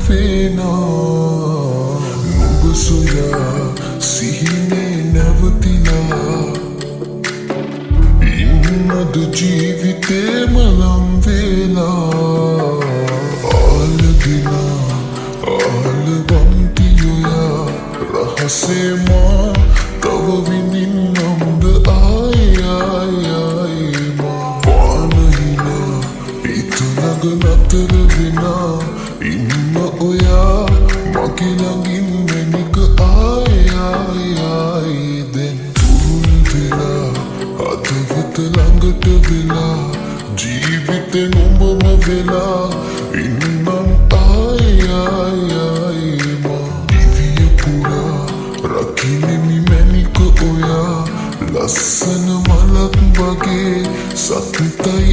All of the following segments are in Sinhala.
වේනා නුඹ සොයා සිහිනේ නැවතිලා ඉන්නද ජීවිතේම ලම් වේලා ආලදිනා ආලවන්තියෝයා රහසේමා තව විඳින්නම්ද ආයමා පානහිනා හිතනග නතර වෙනා ඉන්න ඔයා මගේ ළඟින් මැනික දැන් පුරුල් වෙලා හදවත ළඟට වෙලා ජීවිතේ නුඹම වෙලා ඉන්නම් දිවිය පුරා රකින්නෙමි මැනික ඔයා ලස්සන මලක් වගේ සතුටයි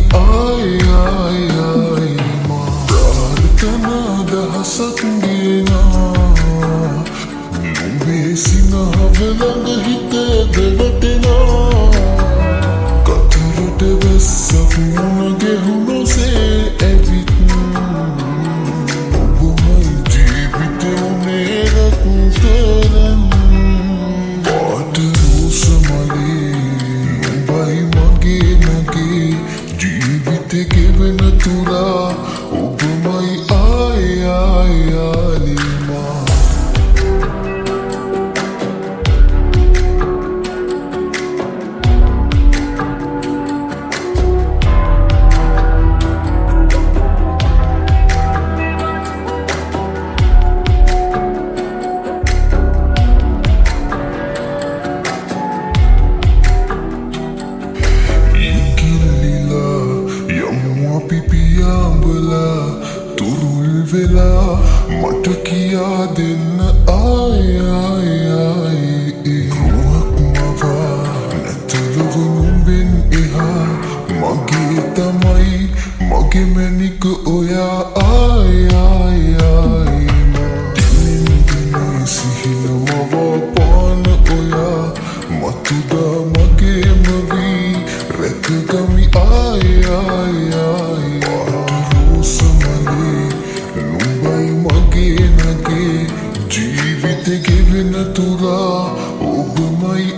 ප්‍රාර්ථනා දහසක් ගෙනා නුඹේ සිනහව ළඟ හිත දෙවටෙනා කතරට වැස්සක් මුණ ගැහුණුසේ ඇවිත් ඔබමයි ජීවිතේ උනේ රත්තරන් පාට රෝස මලේ නුඹයි මගේ නගේ ජීවිතේ ගෙවෙන තුරා ඔබමයි ආලිමා පිපියාඹලා තුරුල් වෙලා මට කියා දෙන්න රුවක් මවා නැතලව නුඹෙන් එහා මගේ තමයි මගේ මැනික ඔයා දිනෙන් දිනේ සිහින මවා පාන ඔයා මතුදා මගේම වී රැකගමි ජීවිතේ ගෙවෙන තුරා ඔබමයි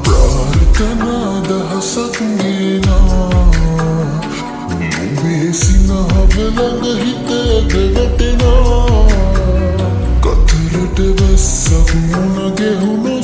ප්‍රාර්ථනා දහසක් ගෙනා නුඹේ සිනහව ළඟ හිත දෙවටෙනා කතරට වැස්සක් මුණ ගැහුණා